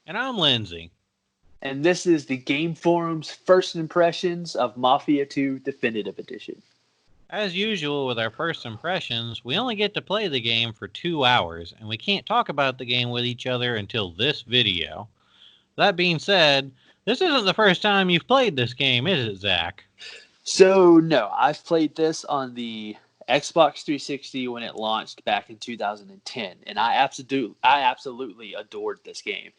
And I'm Lindsay. And this is the Game Forum's first impressions of Mafia 2 Definitive Edition. As usual with our first impressions, we only get to play the game for 2 hours, and we can't talk about the game with each other until this video. That being said, this isn't the first time you've played this game, is it, Zach? So, no, I've played this on the Xbox 360 when it launched back in 2010, and I absolutely adored this game.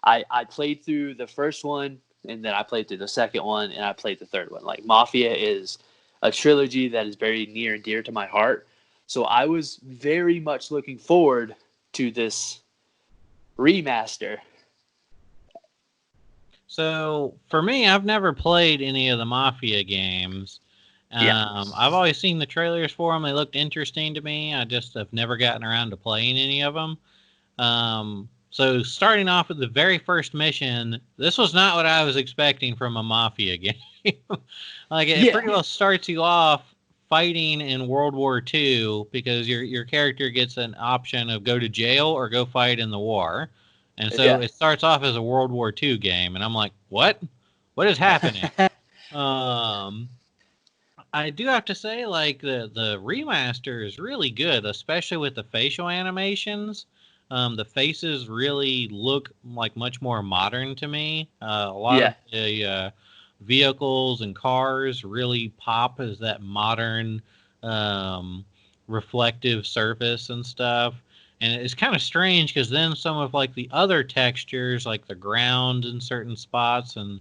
I played through the first one, and then I played through the second one, and I played the third one. Like, Mafia is a trilogy that is very near and dear to my heart. So I was very much looking forward to this remaster. So, for me, I've never played any of the Mafia games. Yeah. I've always seen the trailers for them. They looked interesting to me. I just have never gotten around to playing any of them. So starting off with the very first mission, this was not what I was expecting from a Mafia game. Like it Yeah. pretty well starts you off fighting in World War II because your character gets an option of go to jail or go fight in the war. And so Yeah. it starts off as a World War II game, and I'm like, what? What is happening? Um, I do have to say, like the remaster is really good, especially with the facial animations. The faces really look like much more modern to me. A lot Yeah. of the vehicles and cars really pop as that modern um, reflective surface and stuff. And it's kind of strange because then some of like the other textures, like the ground in certain spots and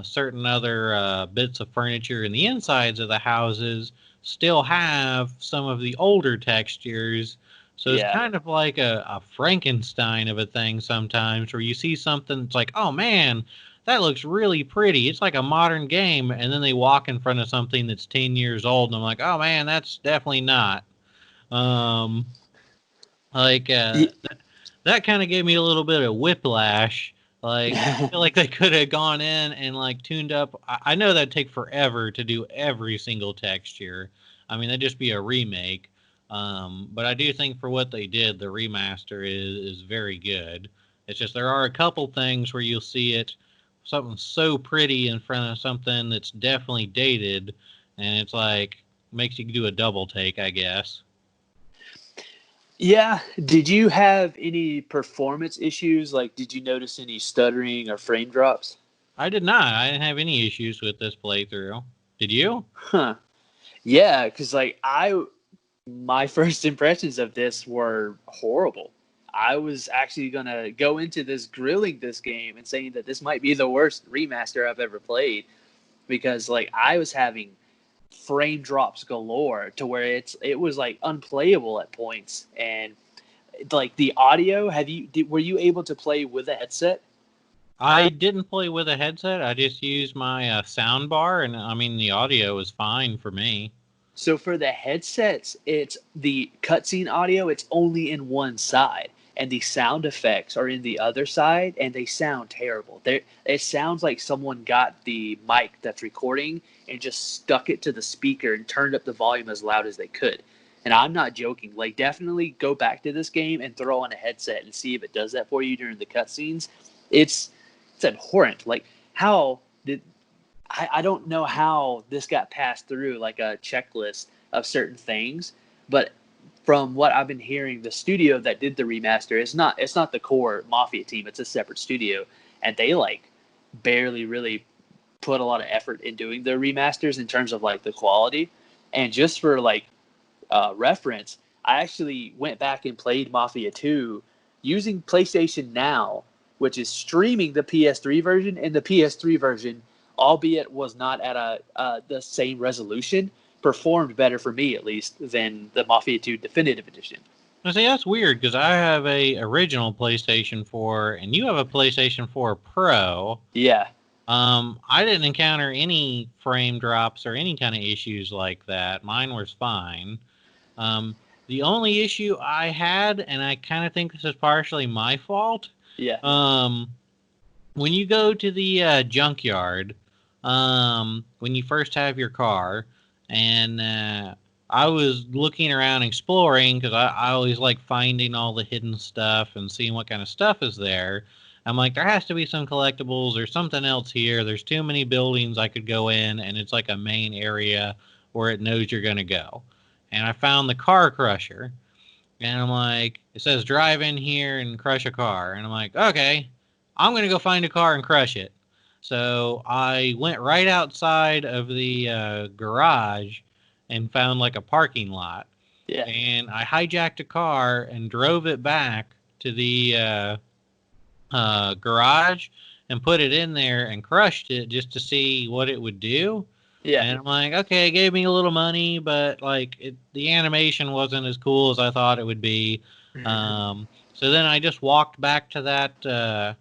certain other bits of furniture in the insides of the houses still have some of the older textures. So it's Yeah. kind of like a Frankenstein of a thing sometimes where you see something, it's like, oh man, that looks really pretty. It's like a modern game. And then they walk in front of something that's 10 years old. And I'm like, oh man, that's definitely not. Um, like, that kind of gave me a little bit of whiplash. Like, I feel like they could have gone in and like tuned up. I know that'd take forever to do every single texture. I mean, that'd just be a remake. But I do think for what they did, the remaster is very good. It's just there are a couple things where you'll see it something so pretty in front of something that's definitely dated, and it's like makes you do a double take, I guess. Yeah. Did you have any performance issues? Like, did you notice any stuttering or frame drops? I did not. I didn't have any issues with this playthrough. Did you? Huh. Yeah, because my first impressions of this were horrible. I was actually gonna go into this grilling this game and saying that this might be the worst remaster I've ever played because like I was having frame drops galore to where it was like unplayable at points and like the audio. Were you able to play with a headset? I didn't play with a headset. I just used my sound bar, and I mean the audio was fine for me. So for the headsets, it's the cutscene audio. It's only in one side, and the sound effects are in the other side, and they sound terrible. It sounds like someone got the mic that's recording and just stuck it to the speaker and turned up the volume as loud as they could. And I'm not joking. Like, definitely go back to this game and throw on a headset and see if it does that for you during the cutscenes. It's it's abhorrent. Like, how did I don't know how this got passed through like a checklist of certain things, but from what I've been hearing, the studio that did the remaster it's not the core Mafia team. It's a separate studio, and they like barely really put a lot of effort in doing the remasters in terms of like the quality. And just for like reference, I actually went back and played Mafia 2 using PlayStation Now, which is streaming the PS3 version, and the PS3 version, albeit was not at the same resolution, performed better for me at least than the Mafia 2 Definitive Edition. I say that's weird because I have a original PlayStation 4, and you have a PlayStation 4 Pro. Yeah. I didn't encounter any frame drops or any kind of issues like that. Mine was fine. Um, the only issue I had, and I kind of think this is partially my fault, Yeah. um, when you go to the junkyard, when you first have your car, and I was looking around exploring because I always like finding all the hidden stuff and seeing what kind of stuff is there. I'm like, there has to be some collectibles or something else here. There's too many buildings I could go in, and it's like a main area where it knows you're going to go. And I found the car crusher. And I'm like, it says drive in here and crush a car. And I'm like, okay, I'm going to go find a car and crush it. So I went right outside of the garage and found like a parking lot. Yeah. And I hijacked a car and drove it back to the garage and put it in there and crushed it just to see what it would do. Yeah. And I'm like, okay, it gave me a little money, but like the animation wasn't as cool as I thought it would be. So then I just walked back to that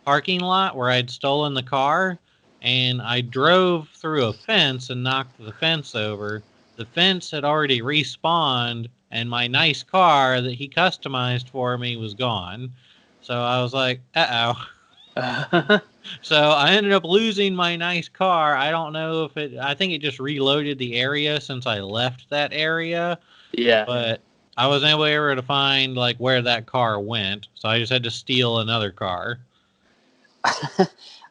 parking lot where I'd stolen the car, and I drove through a fence and knocked the fence over. The fence had already respawned, and my nice car that he customized for me was gone. So I was like, uh-oh. So I ended up losing my nice car. I don't know if I think it just reloaded the area since I left that area. Yeah. But I wasn't able to find like where that car went. So I just had to steal another car.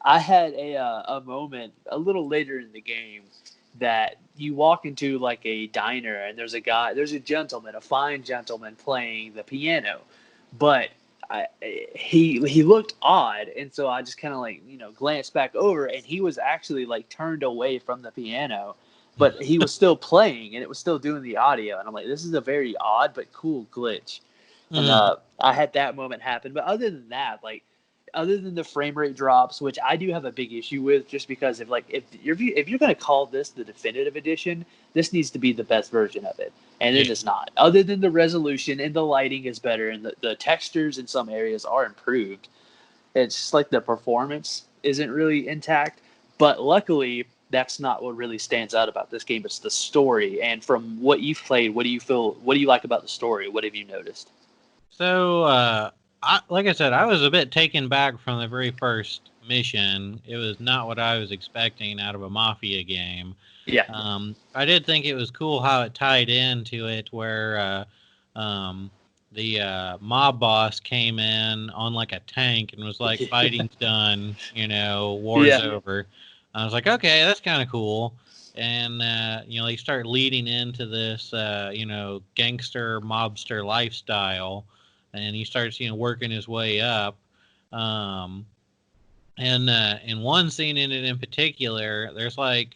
I had a moment a little later in the game that you walk into like a diner and there's a gentleman, a fine gentleman playing the piano, but he looked odd, and so I just kind of like glanced back over, and he was actually like turned away from the piano, but he was still playing and it was still doing the audio, and I'm like, this is a very odd but cool glitch, and I had that moment happen. But other than that, like other than the frame rate drops, which I do have a big issue with, just because if you're going to call this the definitive edition, this needs to be the best version of it, and it is not. Other than the resolution and the lighting is better, and the textures in some areas are improved, it's just like the performance isn't really intact. But luckily, that's not what really stands out about this game. It's the story. And from what you've played, what do you feel? What do you like about the story? What have you noticed? So, like I said, I was a bit taken back from the very first mission. It was not what I was expecting out of a Mafia game. Yeah. I did think it was cool how it tied into it, where the mob boss came in on like a tank and was like, fighting's done, war's over. I was like, okay, that's kind of cool. And, they start leading into this, gangster, mobster lifestyle. And he starts, working his way up. And in one scene in it in particular, there's like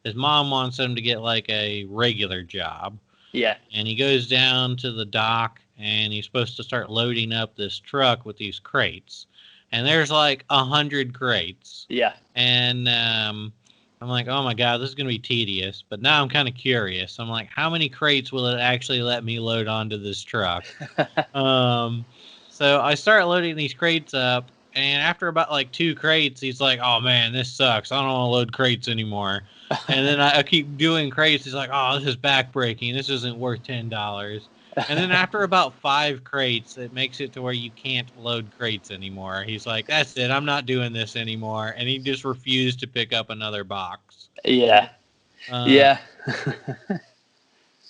his mom wants him to get like a regular job. Yeah. And he goes down to the dock, and he's supposed to start loading up this truck with these crates. And there's like 100 crates. Yeah. And I'm like, oh my God, this is going to be tedious. But now I'm kind of curious. I'm like, how many crates will it actually let me load onto this truck? So I start loading these crates up. And after about like 2 crates, he's like, oh man, this sucks. I don't want to load crates anymore. And then I keep doing crates. He's like, oh, this is backbreaking. This isn't worth $10. And then after about 5 crates, it makes it to where you can't load crates anymore. He's like, that's it. I'm not doing this anymore. And he just refused to pick up another box. Yeah. Yeah.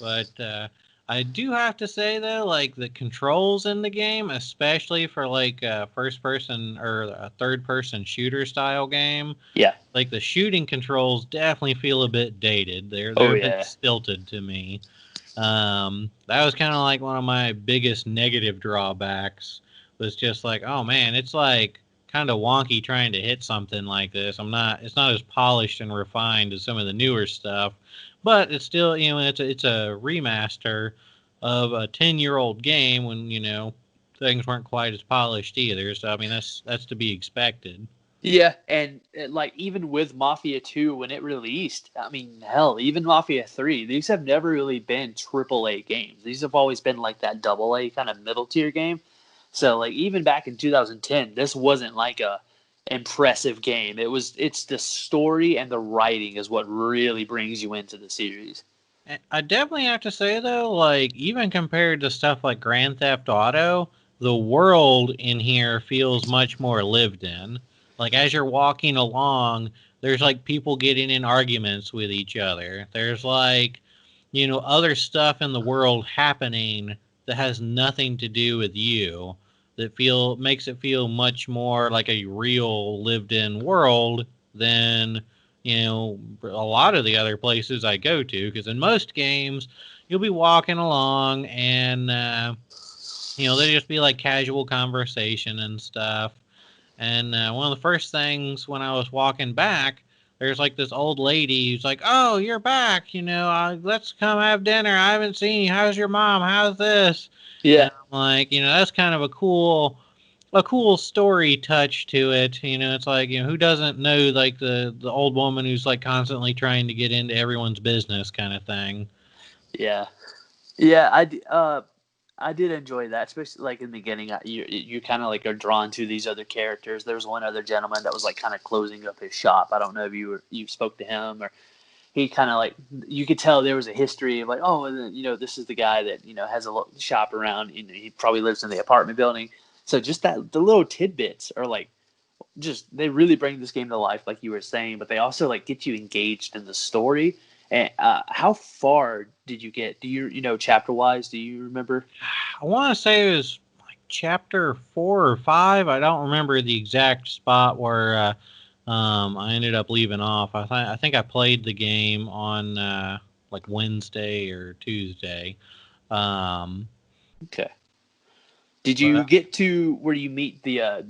But I do have to say, though, like the controls in the game, especially for like a first-person or a third-person shooter style game, yeah, like the shooting controls definitely feel a bit dated. They're a bit stilted to me. That was kind of like one of my biggest negative drawbacks, was just like, oh man, it's like kind of wonky trying to hit something like this. It's not as polished and refined as some of the newer stuff, but it's still, it's a remaster of a 10-year-old game when, things weren't quite as polished either. So I mean, that's to be expected. Yeah, and like even with Mafia 2 when it released, I mean, hell, even Mafia 3, these have never really been AAA games. These have always been like that AA kind of middle tier game. So like even back in 2010, this wasn't like a impressive game. It's the story and the writing is what really brings you into the series. I definitely have to say, though, like even compared to stuff like Grand Theft Auto, the world in here feels much more lived in. Like, as you're walking along, there's, like, people getting in arguments with each other. There's, like, other stuff in the world happening that has nothing to do with you. that makes it feel much more like a real lived-in world than a lot of the other places I go to. Because in most games, you'll be walking along and there'll just be like casual conversation and stuff. And one of the first things when I was walking back, there's like this old lady who's like, "Oh, you're back. Let's come have dinner. I haven't seen you. How's your mom? How's this?" Yeah. And I'm like, that's kind of a cool story touch to it. It's like, who doesn't know like the old woman who's like constantly trying to get into everyone's business kind of thing. Yeah. Yeah, I did enjoy that, especially like in the beginning. You kind of like are drawn to these other characters. There was one other gentleman that was like kind of closing up his shop. I don't know if you spoke to him, or he kind of like, you could tell there was a history of like, oh, and then, this is the guy that has a shop around. He probably lives in the apartment building. So just the little tidbits are like, just they really bring this game to life, like you were saying. But they also like get you engaged in the story. And how far did you get? Do chapter wise? Do you remember? I want to say it was like chapter 4 or 5. I don't remember the exact spot where I ended up leaving off. I think I played the game on like Wednesday or Tuesday. Um, Okay. Did you but get to where you meet well,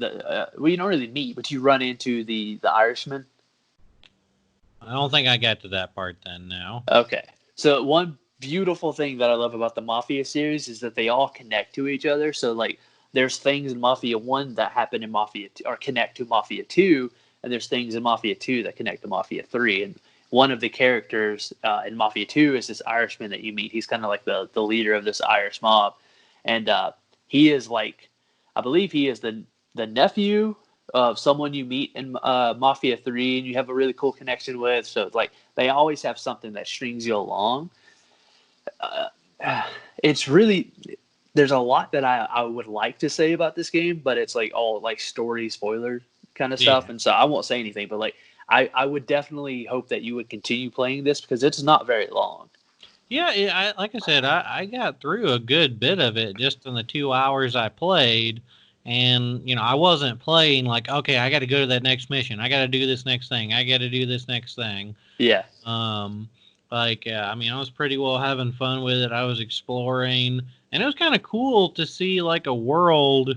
you don't really meet, but you run into the Irishman? I don't think I got to that part then. Now. Okay. So one beautiful thing that I love about the Mafia series is that they all connect to each other. So like there's things in Mafia 1 that happen in Mafia 2, or connect to Mafia 2, and there's things in Mafia 2 that connect to Mafia 3. And one of the characters in Mafia 2 is this Irishman that you meet. He's kind of like the leader of this Irish mob. And he is like, I believe he is the nephew of someone you meet in Mafia 3 and you have a really cool connection with. So it's like they always have something that strings you along. It's really, there's a lot that I would like to say about this game, but it's like all like story spoiler kind of stuff. Yeah. And so I won't say anything, but like I would definitely hope that you would continue playing this because it's not very long. Yeah, like I said, I got through a good bit of it just in the 2 hours I played. And, I wasn't playing like, okay, I got to go to that next mission. I got to do this next thing. I got to do this next thing. Yeah. Um, I was pretty well having fun with it. I was exploring, and it was kind of cool to see like a world,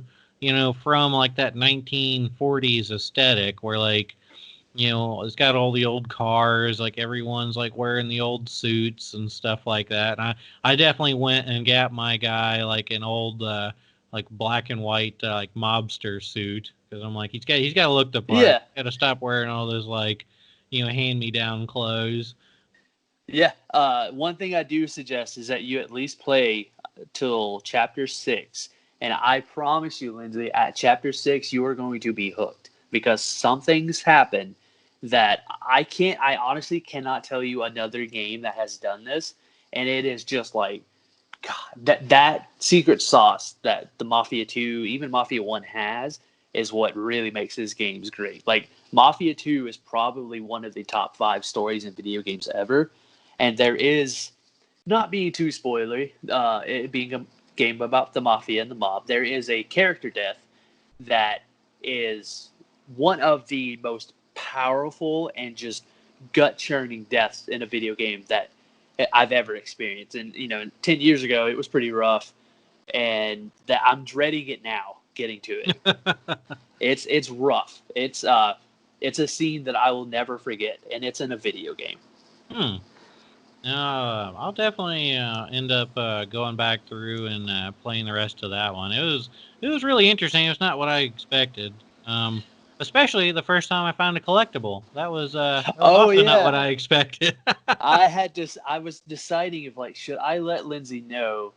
from like that 1940s aesthetic where like, it's got all the old cars, like everyone's like wearing the old suits and stuff like that. And I definitely went and got my guy like an old like black and white like mobster suit because I'm like he's got to look the part. Yeah. Got to stop wearing all those like hand me down clothes. Yeah. One thing I do suggest is that you at least play till chapter 6. And I promise you, Lindsay, at chapter 6, you are going to be hooked because some things happen that I honestly cannot tell you another game that has done this. And it is just like, God, that secret sauce that the Mafia 2, even Mafia 1 has, is what really makes his games great. Like, Mafia 2 is probably one of the top 5 stories in video games ever. And there is, not being too spoilery, it being a game about the Mafia and the mob, there is a character death that is one of the most powerful and just gut churning deaths in a video game that I've ever experienced. And 10 years ago it was pretty rough, and that I'm dreading it now. Getting to it, it's rough. It's a scene that I will never forget, and it's in a video game. Hmm. I'll definitely end up going back through and playing the rest of that one. It was really interesting. It's not what I expected. Especially the first time I found a collectible. That was Oh also not yeah, what I expected. I was deciding if like should I let Lindsay know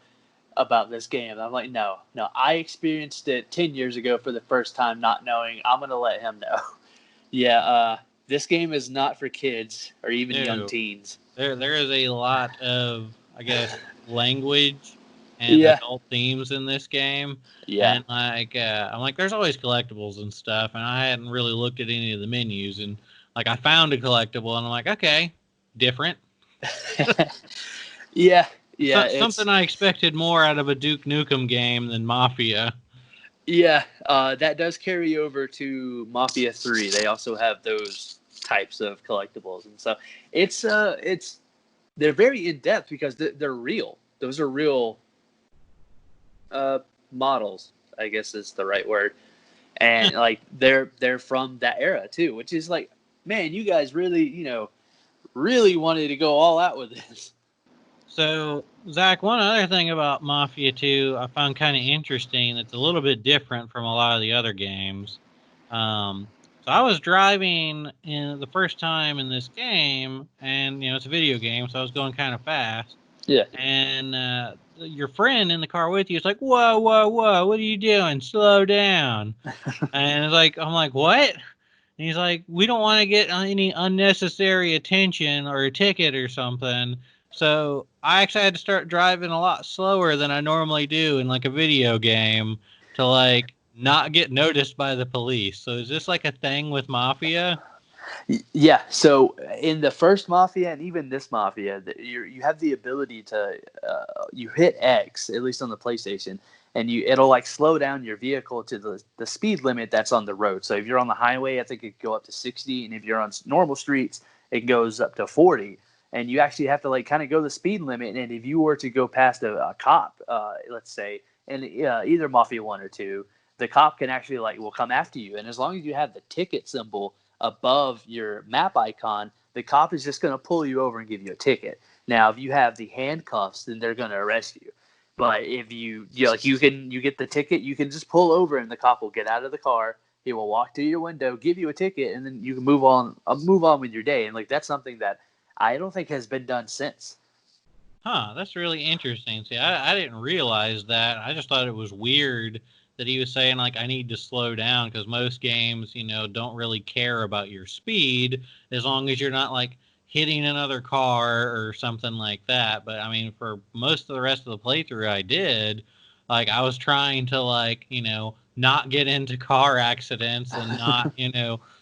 about this game. I'm like, no. I experienced it 10 years ago for the first time, not knowing. I'm gonna let him know. Yeah, this game is not for kids or even young No, teens. there is a lot of, I guess, language and Yeah, adult themes in this game. yeah, And like I'm like, there's always collectibles and stuff, and I hadn't really looked at any of the menus, and like I found a collectible, and I'm like, okay, different. yeah, So, yeah. something I expected more out of a Duke Nukem game than Mafia. Yeah, that does carry over to Mafia 3. They also have those types of collectibles, and so it's they're very in depth because they're real. Those are real uh, models, I guess is the right word, and like they're from that era too, which is like, man, you guys really really wanted to go all out with this. So, Zach, one other thing about Mafia 2 I found kind of interesting that's a little bit different from a lot of the other games. So I was driving in the first time in this game, and it's a video game, so I was going kind of fast. Yeah. And your friend in the car with you is like, "Whoa, whoa, whoa! What are you doing? Slow down!" And it's like, I'm like, "What?" And he's like, "We don't want to get any unnecessary attention or a ticket or something." So I actually had to start driving a lot slower than I normally do in like a video game to like not get noticed by the police. So is this like a thing with Mafia? Yeah. So in the first Mafia and even this Mafia, you have the ability to you hit X, at least on the PlayStation, and it'll like slow down your vehicle to the speed limit that's on the road. So if you're on the highway, I think it can go up to 60, and if you're on normal streets, it goes up to 40. And you actually have to like kind of go the speed limit. And if you were to go past a cop, let's say, in either Mafia 1 or 2, the cop can actually like will come after you. And as long as you have the ticket symbol above your map icon, the cop is just going to pull you over and give you a ticket. Now, if you have the handcuffs, then they're going to arrest you. But if like you get the ticket, you can just pull over and the cop will get out of the car. He will walk to your window, give you a ticket, and then you can move on with your day. And like that's something that I don't think has been done since. Huh, that's really interesting. See, I didn't realize that. I just thought it was weird that he was saying, like, I need to slow down because most games, don't really care about your speed as long as you're not, like, hitting another car or something like that. But, I mean, for most of the rest of the playthrough I did, like, I was trying to, like, not get into car accidents and not,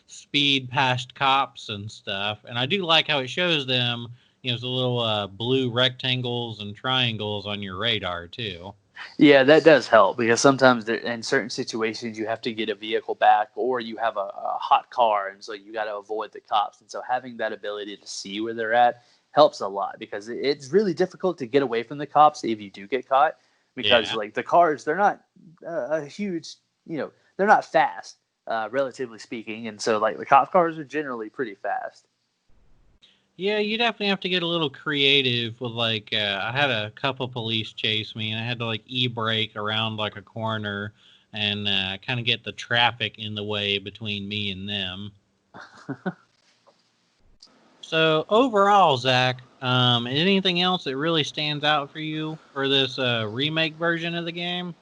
speed past cops and stuff. And I do like how it shows them the little blue rectangles and triangles on your radar too. Yeah, that does help because sometimes in certain situations you have to get a vehicle back or you have a hot car, and so you got to avoid the cops. And so having that ability to see where they're at helps a lot because it's really difficult to get away from the cops if you do get caught because Yeah. like the cars, they're not a huge, they're not fast, relatively speaking, and so like the cop cars are generally pretty fast. Yeah, you definitely have to get a little creative with like I had a couple police chase me and I had to like e-brake around like a corner and kind of get the traffic in the way between me and them. So overall, Zach, anything else that really stands out for you for this remake version of the game?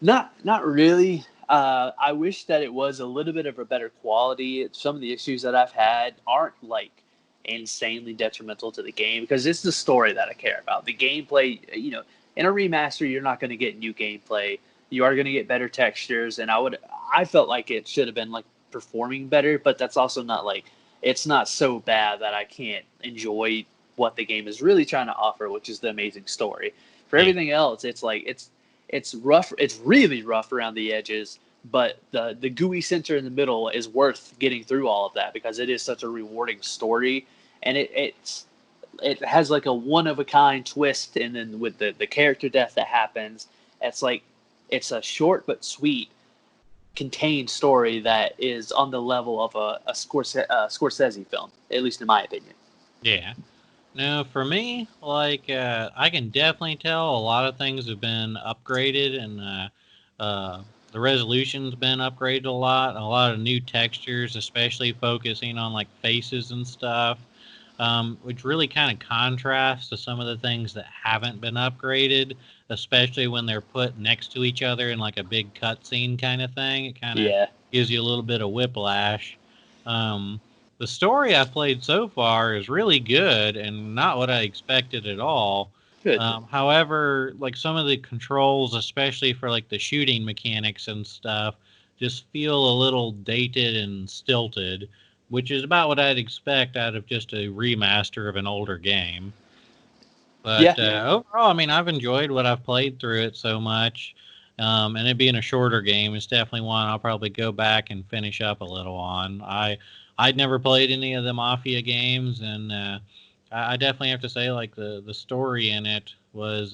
Not really. I wish that it was a little bit of a better quality. Some of the issues that I've had aren't like insanely detrimental to the game because it's the story that I care about. The gameplay, in a remaster, you're not going to get new gameplay. You are going to get better textures, and I felt like it should have been like performing better, but that's also not like it's not so bad that I can't enjoy what the game is really trying to offer, which is the amazing story. For Yeah. everything else, it's rough. It's really rough around the edges, but the gooey center in the middle is worth getting through all of that because it is such a rewarding story, and it has like a one of a kind twist, and then with the character death that happens, it's like it's a short but sweet contained story that is on the level of a Scorsese film, at least in my opinion. Yeah. No, for me, like I can definitely tell a lot of things have been upgraded, and the resolution's been upgraded a lot of new textures, especially focusing on like faces and stuff, which really kind of contrasts to some of the things that haven't been upgraded, especially when they're put next to each other in like a big cutscene kind of thing. It kind of Yeah, gives you a little bit of whiplash. Um, the story I played so far is really good and not what I expected at all. good. However, like some of the controls, especially for like the shooting mechanics and stuff, just feel a little dated and stilted, which is about what I'd expect out of just a remaster of an older game. But Yeah, overall, I mean, I've enjoyed what I've played through it so much. And it being a shorter game, it's definitely one I'll probably go back and finish up a little on. I'd never played any of the Mafia games, and I definitely have to say, like the story in it was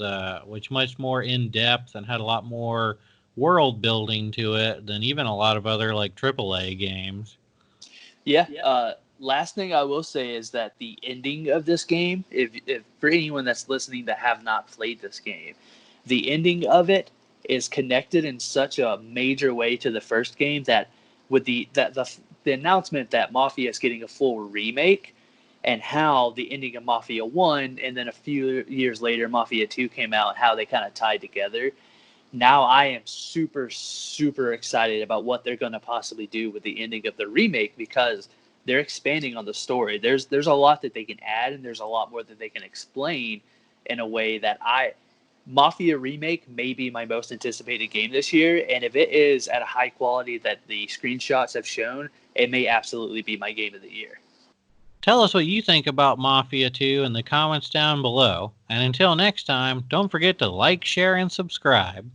much more in depth and had a lot more world building to it than even a lot of other like AAA games. Yeah. Last thing I will say is that the ending of this game, if for anyone that's listening that have not played this game, the ending of it is connected in such a major way to the first game that with the announcement that Mafia is getting a full remake, and how the ending of Mafia 1 and then a few years later Mafia 2 came out, how they kind of tied together. Now I am super, super excited about what they're going to possibly do with the ending of the remake, because they're expanding on the story. There's a lot that they can add, and there's a lot more that they can explain in a way that Mafia remake may be my most anticipated game this year, and if it is at a high quality that the screenshots have shown, it may absolutely be my game of the year. Tell us what you think about Mafia 2 in the comments down below. And until next time, don't forget to like, share, and subscribe.